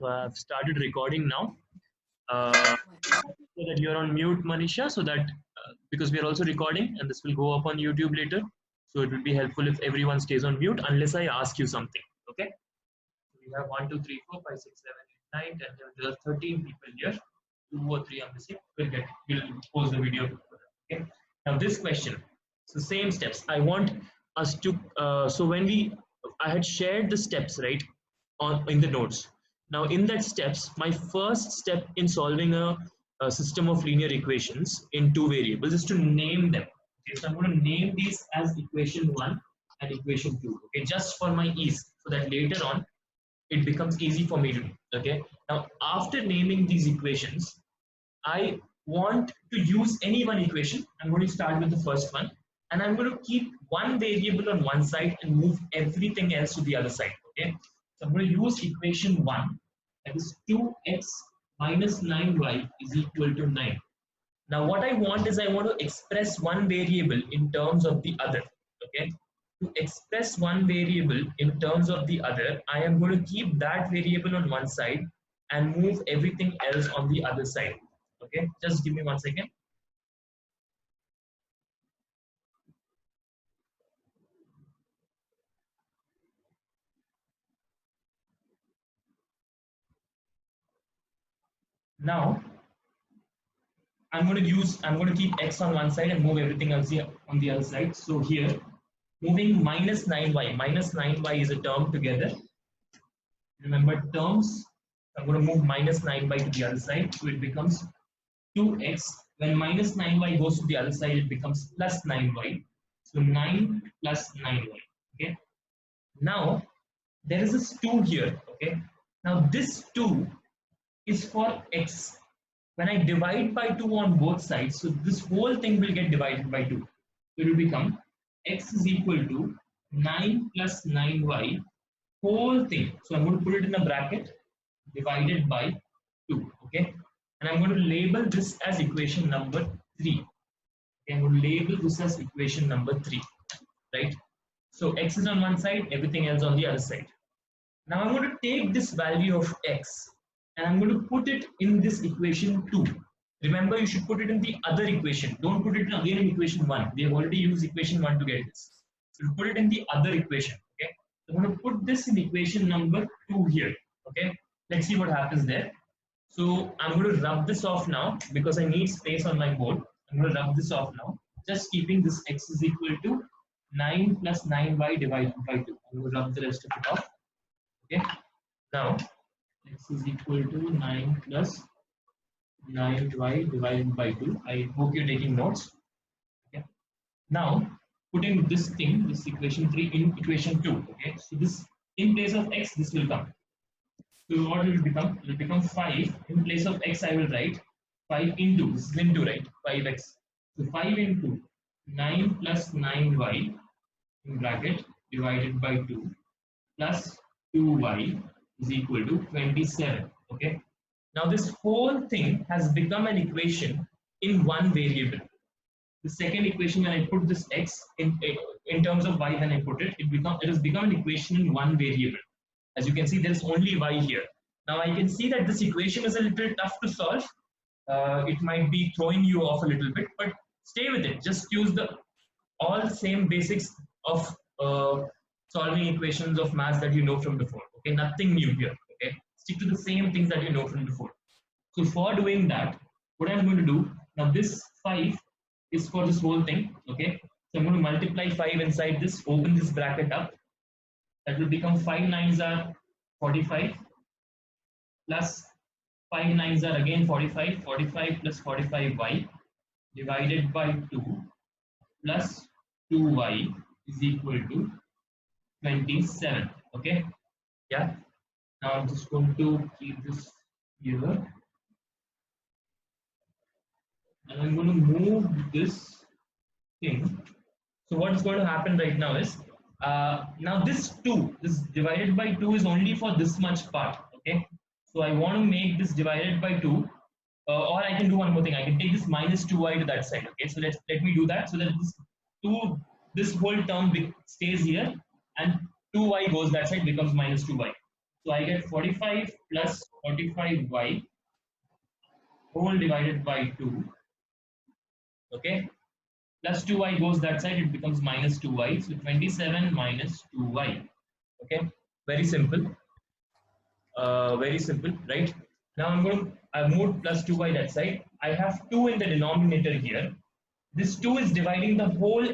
So I've started recording now. So that you're on mute, Manisha, so that because we are also recording and this will go up on YouTube later. So it will be helpful if everyone stays on mute unless I ask you something. Okay. So we have 1, 2, 3, 4, 5, 6, 7, 8, 9, 10, 11. There are 13 people here. 2 or 3 are missing. We'll pause the video. Okay. Now this question. So same steps. I want us to. So when I had shared the steps right on in the notes. Now in that steps, my first step in solving a system of linear equations in two variables is to name them. Okay, so I'm going to name these as equation 1 and equation 2. Okay, just for my ease, so that later on it becomes easy for me to do. Okay, now after naming these equations, I want to use any one equation. I'm going to start with the first one, and I'm going to keep one variable on one side and move everything else to the other side. Okay, so I'm going to use equation 1, that is 2x minus 9y is equal to 9. Now what I want is I want to express one variable in terms of the other. Okay, to express one variable in terms of the other, I am going to keep that variable on one side and move everything else on the other side. Okay, just give me 1 second. Now I'm going to keep x on one side and move everything else here on the other side. So here, moving minus 9y is a term together. Remember terms. I'm going to move minus 9y to the other side, so it becomes 2x. When minus 9y goes to the other side, it becomes plus 9y. So 9 plus 9y. Okay. Now there is this 2 here. Okay. Now this 2 is for x. When I divide by 2 on both sides, so this whole thing will get divided by 2. So it will become x is equal to 9 plus 9y whole thing. So I'm going to put it in a bracket divided by 2. Okay. And I'm going to label this as equation number 3. Okay, I'm going to label this as equation number 3. Right. So x is on one side, everything else on the other side. Now I'm going to take this value of x and I'm going to put it in this equation 2. Remember, you should put it in the other equation. Don't put it again in equation 1. We have already used equation 1 to get this. So put it in the other equation. Okay. So I'm going to put this in equation number 2 here. Okay. Let's see what happens there. So I'm going to rub this off now because I need space on my board. I'm going to rub this off now. Just keeping this x is equal to 9 plus 9y divided by 2. I'm going to rub the rest of it off. Okay. Now x is equal to 9 plus 9y divided by 2. I hope you're taking notes. Okay. Now putting this thing, this equation 3 in equation 2. Okay. So this in place of x, this will come. So what will it become? It will become 5. In place of x, I will write 5 into, this is into, right? 5x. So 5 into 9 plus 9y in bracket divided by 2 plus 2y is equal to 27. Okay. Now this whole thing has become an equation in one variable. The second equation, when I put this x in terms of y, when I put it, it has become an equation in one variable. As you can see, there is only y here. Now I can see that this equation is a little tough to solve. It might be throwing you off a little bit, but stay with it. Just use the all same basics of solving equations of maths that you know from before. Okay, nothing new here. Okay, stick to the same things that you know from before. So for doing that, what I'm going to do now, this 5 is for this whole thing. Okay, so I'm going to multiply 5 inside this. Open this bracket up. That will become 5 9s are 45 plus 5 9s are again 45. 45 plus 45y divided by 2 plus 2y is equal to 27. Okay. Yeah. Now I'm just going to keep this here. And I'm going to move this thing. So what's going to happen right now is, now this 2, this divided by 2 is only for this much part. Okay. So I want to make this divided by 2. Or I can do one more thing. I can take this minus 2y to that side. Okay. So let me do that so that this whole term stays here and 2y goes that side, becomes minus 2y. So I get 45 plus 45y whole divided by 2. Okay. Plus 2y goes that side, it becomes minus 2y. So 27 minus 2y. Okay. Very simple. Very simple, right? Now I moved plus 2 by that side. I have 2 in the denominator here. This 2 is dividing the whole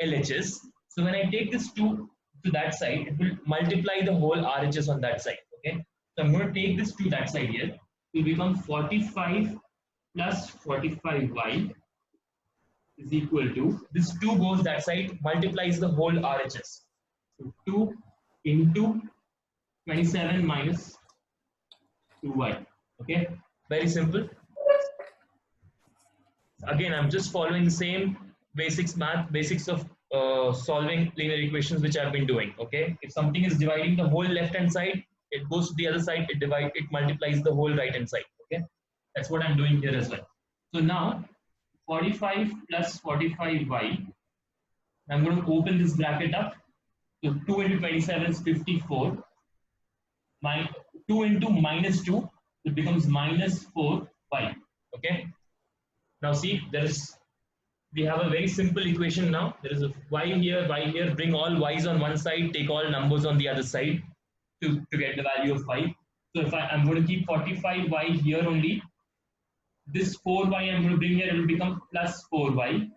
LHS. So when I take this 2 to that side, it will multiply the whole RHS on that side. Okay. So I'm going to take this to that side here. It will become 45 plus 45y is equal to, this 2 goes that side, multiplies the whole RHS. So 2 into 27 minus 2y. Okay, very simple. Again, I'm just following the same basics of solving linear equations which I've been doing. Okay, if something is dividing the whole left hand side, it goes to the other side, it multiplies the whole right hand side. Okay, that's what I'm doing here as well. So now 45 plus 45y, I'm going to open this bracket up. So 2 into 27 is 54. 2 into minus 2, it becomes minus 4y. Okay. Now see, we have a very simple equation now. There is a y here, bring all y's on one side, take all numbers on the other side to get the value of y. So if I'm going to keep 45y here only, this 4y I'm going to bring here, it will become plus 4y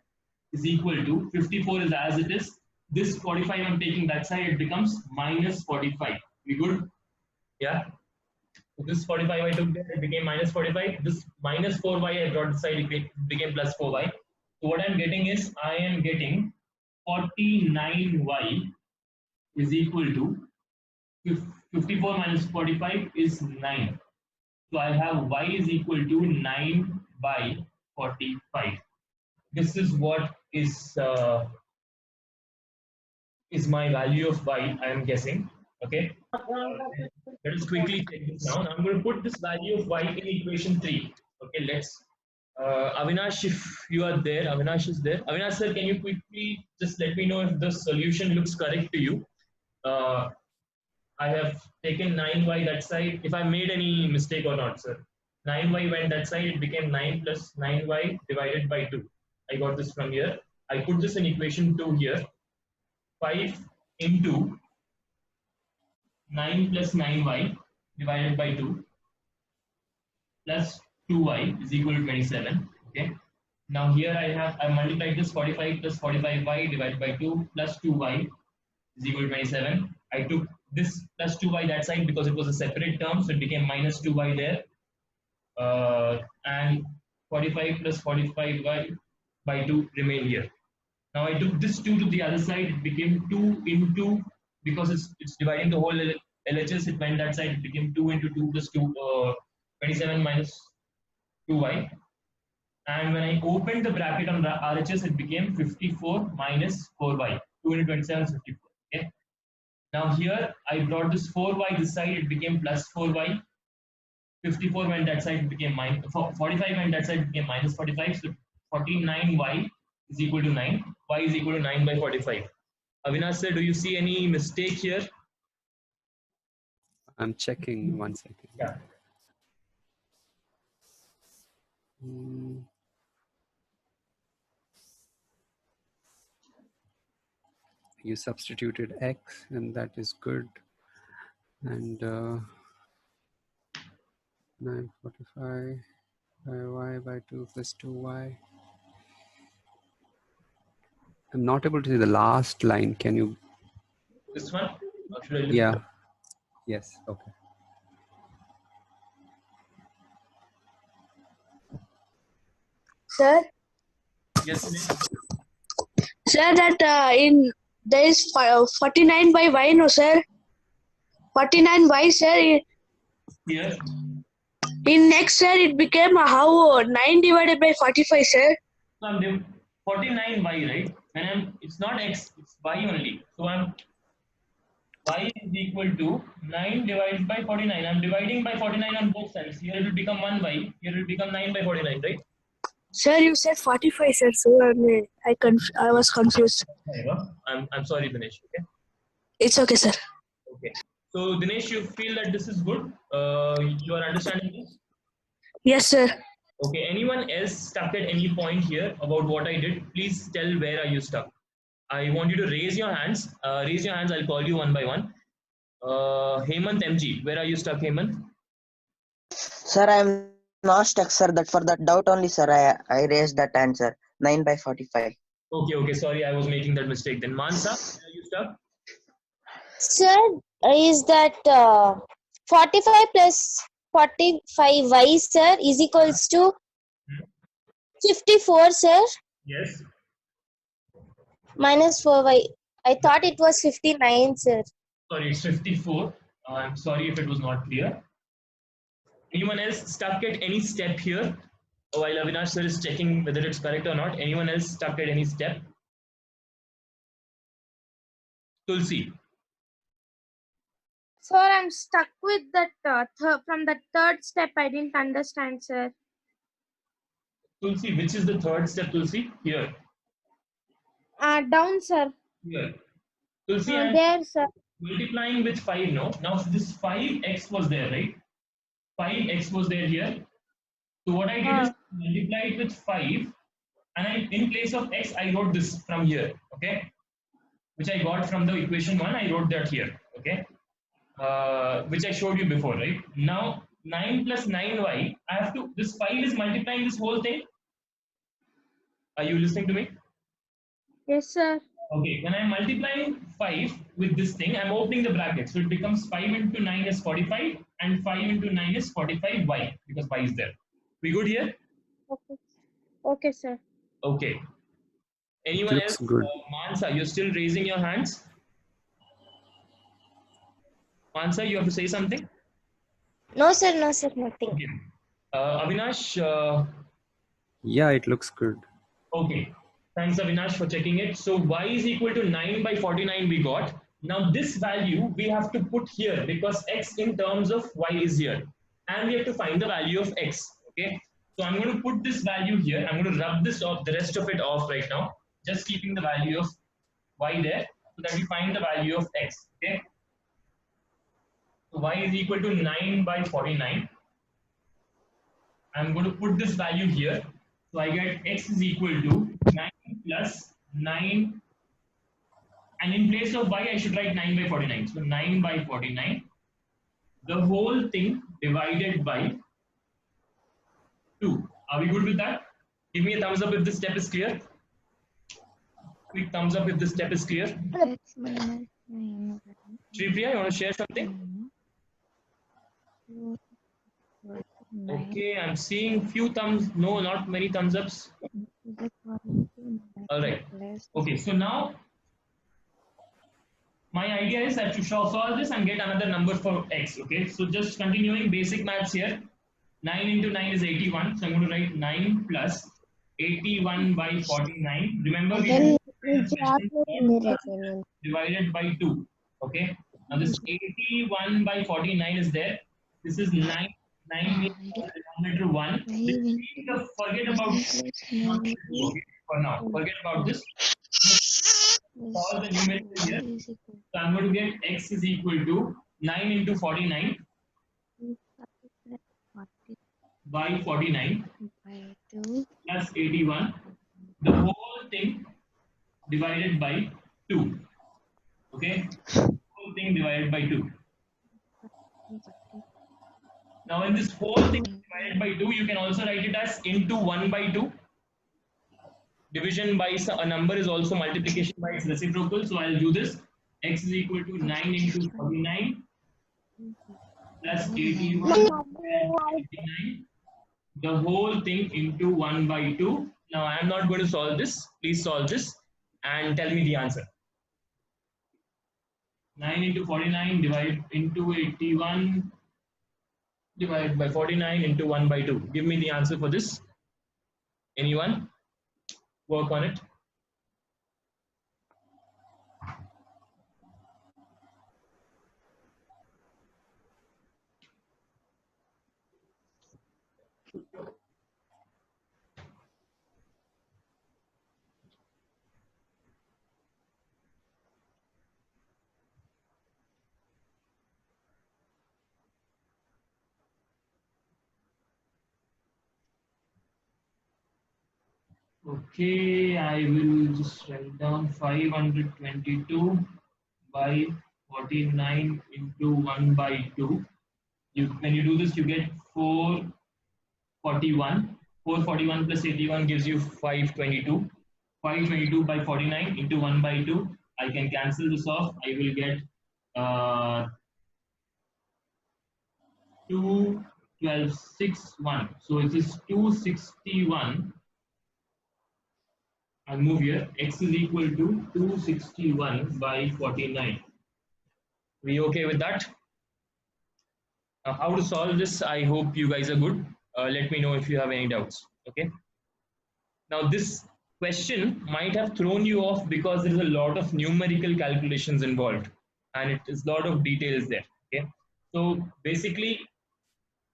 is equal to 54 is as it is. This 45 I'm taking that side, it becomes minus 45. We good? Yeah. So this 45 I took there, it became minus 45. This minus 4y I brought this side, it became plus 4y. So what I'm getting is, I am getting 49y is equal to 54 minus 45 is 9. So I have y is equal to 9 by 45. This is what is my value of y, I am guessing. Okay. Let us quickly check this now. I'm going to put this value of y in equation 3. Okay, let's. Avinash, if you are there, Avinash is there. Avinash sir, can you quickly just let me know if the solution looks correct to you? I have taken 9y that side. If I made any mistake or not, sir. 9y went that side, it became 9 plus 9y divided by 2. I got this from here. I put this in equation 2 here. 5 into 9 plus 9y divided by 2 plus 2y is equal to 27. Okay. Now here I multiplied this 45 plus 45y divided by 2 plus 2y is equal to 27. I took this plus 2y that side because it was a separate term, so it became minus 2y there. And 45 plus 45y by 2 remain here. Now I took this 2 to the other side, it became 2 into, because it's dividing the whole LHS, it went that side, it became 2 into 2 plus 2, 27 minus 2y. And when I opened the bracket on the RHS, it became 54 minus 4y. 2 into 27 is 54. Okay. Now here I brought this 4y this side, it became plus 4y. 54 went that side, it became minus 45 went that side, it became minus 45. So 49y is equal to 9. Y is equal to 9 by 45. Avinash sir, do you see any mistake here? I'm checking 1 second. Yeah. You substituted x, and that is good. And 945 by y by 2 plus 2y. I'm not able to see the last line. Can you? This one? Or should I look Yeah. at? Yes. Okay. Sir, Yes, sir, that there is 49 by y, no, sir. 49y, sir. here. In next, sir, it became how 9 divided by 45, sir. So I'm doing 49y, right? And it's not x, it's y only. So y is equal to 9 divided by 49. I'm dividing by 49 on both sides. Here it will become 1y. Here it will become 9 by 49, right? Sir, you said 45, sir. So I was confused. I'm sorry, Dinesh. Okay. It's okay, sir. Okay. So Dinesh, you feel that this is good? You are understanding this? Yes, sir. Okay. Anyone else stuck at any point here about what I did? Please tell where are you stuck. I want you to raise your hands. Raise your hands. I'll call you one by one. Hemant MG, where are you stuck, Hemant? Sir, I am not stuck, sir. That for that doubt only, sir, I raised that answer. 9 by 45. Okay, okay. Sorry, I was making that mistake. Then Mansa, where are you stuck? Sir, is that 45 plus 45y, sir, is equals to 54, sir, Yes. minus 4y. I thought it was 59, sir. Sorry, it's 54. I'm sorry if it was not clear. Anyone else stuck at any step here? While Avinash sir is checking whether it's correct or not. Anyone else stuck at any step? Tulsi. Sir, I'm stuck with that from the third step. I didn't understand, sir. Tulsi, which is the third step, Tulsi? Here. Down, sir. Here. Tulsi, I'm There, sir. multiplying with 5 now. Now this 5x was there, right? 5x was there here. So what I did is multiply it with 5, and in place of x, I wrote this from here, okay? Which I got from the equation 1, I wrote that here, okay? Which I showed you before, right? Now 9 plus 9y, I have to, this 5 is multiplying this whole thing. Are you listening to me? Yes, sir. Okay, when I'm multiplying 5 with this thing, I'm opening the bracket. So it becomes 5 into 9 is 45, and 5 into 9 is 45y, because y is there. We good here? Okay. Okay, sir. Okay. It Anyone looks else? good. Mansa, you're still raising your hands? Mansa, you have to say something? No, sir, nothing. Okay. Avinash, Yeah, it looks good. okay. Thanks, Avinash, for checking it. So y is equal to 9 by 49 we got. Now this value we have to put here because x in terms of y is here. And we have to find the value of x. Okay. So I'm going to put this value here. I'm going to rub this off, the rest of it off right now. Just keeping the value of y there so that we find the value of x. Okay. So y is equal to 9 by 49. I'm going to put this value here. So I get x is equal to 9 plus 9. And in place of y, I should write 9 by 49. So 9 by 49. The whole thing divided by 2. Are we good with that? Give me a thumbs up if this step is clear. Quick thumbs up if this step is clear. Minus 9. Shripriya, you want to share something? Okay, I'm seeing few thumbs. No, not many thumbs ups. All right. Okay, so now my idea is that to solve this and get another number for x. Okay, so just continuing basic maths here. 9 into 9 is 81. So I'm going to write 9 plus 81 by 49. Remember, we divided by 2. Okay, now this 81 by 49 is there. This is 9. 9 means denominator 1. Forget about okay, for now. Forget about this. Solve the numerator here. So I'm going to get x is equal to 9 into 49 by 49 plus 81. The whole thing divided by 2. Okay? Whole thing divided by 2. Now in this whole thing divided by 2, you can also write it as into 1 by 2. Division by a number is also multiplication by its reciprocal. So I'll do this. X is equal to 9 into 49 plus 81 and 89. The whole thing into 1 by 2. Now I am not going to solve this. Please solve this and tell me the answer. 9 into 49 divided into 81 divided by 49 into 1 by 2. Give me the answer for this. Anyone? Work on it. Okay, I will just write down 522 by 49 into 1 by 2. When you do this, you get 441. 441 plus 81 gives you 522. 522 by 49 into 1 by 2. I can cancel this off. I will get 2, 12, 6, 1. So it is 261. I'll move here. X is equal to 261 by 49. We okay with that? How to solve this? I hope you guys are good. Let me know if you have any doubts. Okay. Now this question might have thrown you off because there is a lot of numerical calculations involved, and it is a lot of details there. Okay. So basically,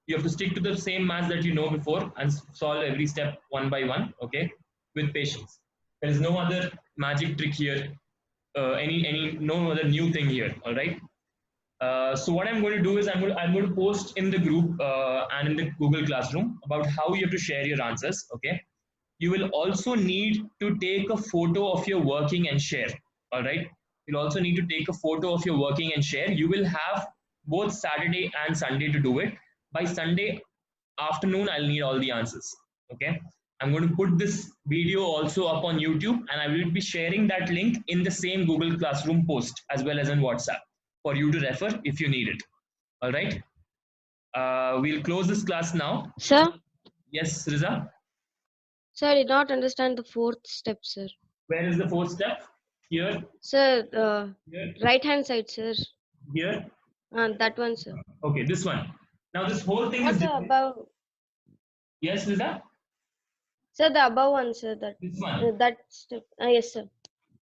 you have to stick to the same math that you know before and solve every step one by one. Okay, with patience. There is no other magic trick here. No other new thing here. All right. So what I'm going to do is I'm going to post in the group and in the Google Classroom about how you have to share your answers. Okay. You will also need to take a photo of your working and share. All right. You'll also need to take a photo of your working and share. You will have both Saturday and Sunday to do it. By Sunday afternoon, I'll need all the answers. Okay. I'm going to put this video also up on YouTube, and I will be sharing that link in the same Google Classroom post as well as in WhatsApp for you to refer if you need it. All right. We'll close this class now. Sir, Yes, Riza. sir, I did not understand the fourth step, sir. Where is the fourth step? Here. Sir, Here. right hand side, sir. Here. That one, sir. Okay, this one. Now this whole thing Not is the different. above. Yes, Riza. Sir, the above one, sir. This one. That step. Yes, sir.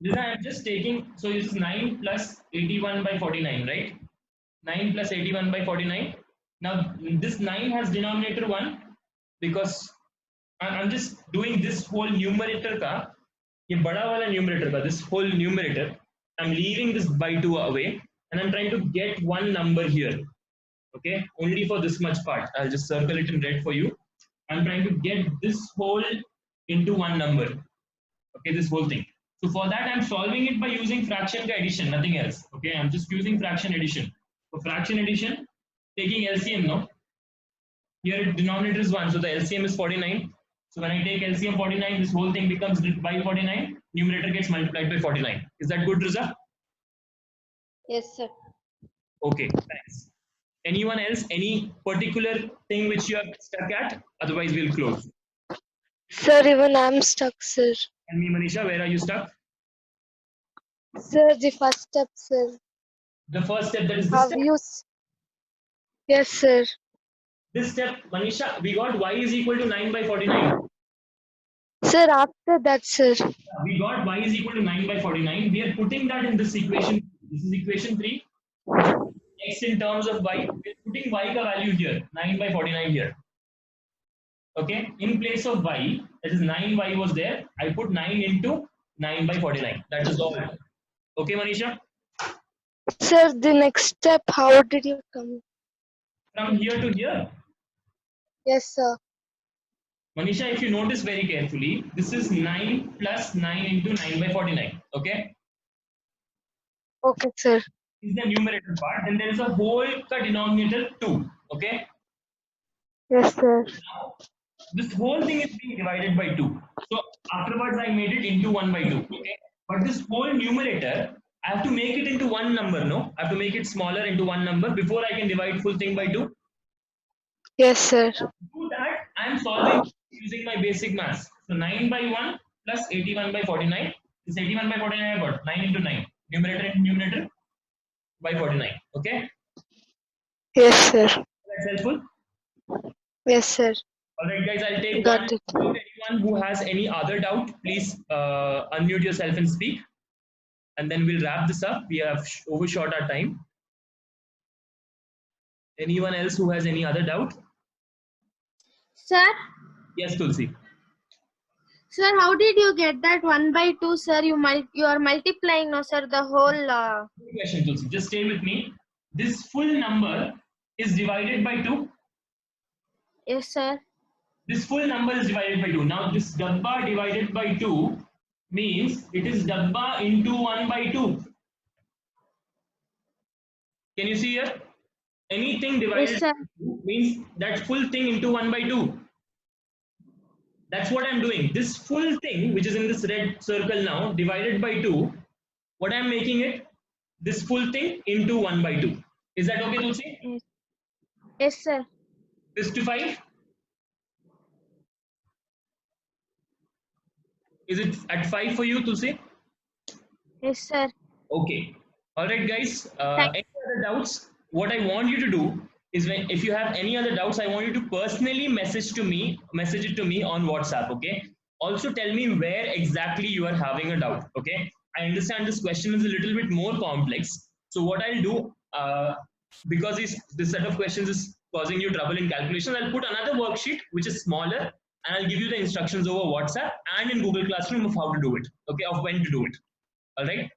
Riza, I'm just taking. So it's 9 plus 81 by 49, right? 9 plus 81 by 49. Now this 9 has denominator 1 because I'm just doing this whole numerator ka. ये बड़ा वाला numerator का, this whole numerator, I'm leaving this by 2 away and I'm trying to get one number here. Okay, only for this much part. I'll just circle it in red for you. I'm trying to get this whole into one number. Okay, this whole thing. So for that, I'm solving it by using fraction ka addition, nothing else. Okay, I'm just using fraction addition. For fraction addition, taking LCM, no? Here denominator is 1, so the LCM is 49. So when I take LCM 49, this whole thing becomes by 49. Numerator gets multiplied by 49. Is that good, Riza? Yes, sir. Okay, thanks. Anyone else? Any particular thing which you are stuck at? Otherwise, we'll close. Sir, even I'm stuck, sir. Tell me, Manisha, where are you stuck? Sir, the first step, sir. The first step, that is this Have step. you? Yes, sir. This step, Manisha, we got y is equal to 9 by 49. Sir, after that, sir. We got y is equal to 9 by 49. We are putting that in this equation. This is equation 3. X in terms of y. We are putting y ka value here, 9 by 49 here. Okay, in place of y, that is 9y was there, I put 9 into 9 by 49. That is all. Okay, Manisha? Sir, the next step, how did you come? From here to here. Yes, sir. Manisha, if you notice very carefully, this is 9 plus 9 into 9 by 49. Okay? Okay, sir. This is the numerator part. Then there is a whole denominator 2. Okay? Yes, sir. Now, this whole thing is being divided by 2. So afterwards, I made it into 1 by 2. Okay? But this whole numerator, I have to make it into one number, no? I have to make it smaller into one number before I can divide full thing by 2. Yes, sir. To do that, I am solving using my basic maths. So 9 by 1 plus 81 by 49. This 81 by 49 I got 9 into 9. Numerator into numerator by 49. Okay? Yes, sir. That's helpful? Yes, sir. Alright guys, I'll take Got it. anyone who has any other doubt, please unmute yourself and speak. And then we'll wrap this up. We have overshot our time. Anyone else who has any other doubt? Sir, Yes, Tulsi. sir, how did you get that 1 by 2, sir? You are multiplying, no, sir, the whole. Good question, Tulsi. Just stay with me. This full number is divided by 2. Yes, sir. This full number is divided by 2. Now this dabba divided by 2 means it is dabba into 1 by 2. Can you see here? Anything divided Yes, sir. by 2 means that full thing into 1 by 2. That's what I'm doing. This full thing, which is in this red circle now, divided by 2, what I'm making it? This full thing into 1 by 2. Is that okay, Tulsi? Yes. Yes, sir. This to 5? Is it at 5 for you, Tulsi? Yes, sir. Okay. All right, guys. Thank- Any other doubts? What I want you to do is, if you have any other doubts, I want you to personally message it to me on WhatsApp. Okay. Also, tell me where exactly you are having a doubt. Okay. I understand this question is a little bit more complex. So what I'll do, because this set of questions is causing you trouble in calculation, I'll put another worksheet which is smaller, and I'll give you the instructions over WhatsApp and in Google Classroom of how to do it. Okay, of when to do it. All right.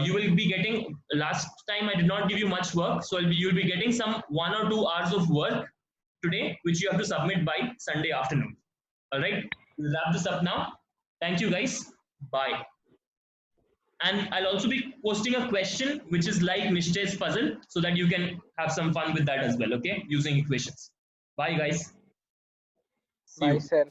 You will be getting, last time I did not give you much work, so you'll be getting some 1 or 2 hours of work today, which you have to submit by Sunday afternoon. All right, we'll wrap this up now. Thank you, guys. Bye. And I'll also be posting a question which is like Nishchay's puzzle, so that you can have some fun with that as well. Okay, using equations. Bye, guys. See you. Bye, sir.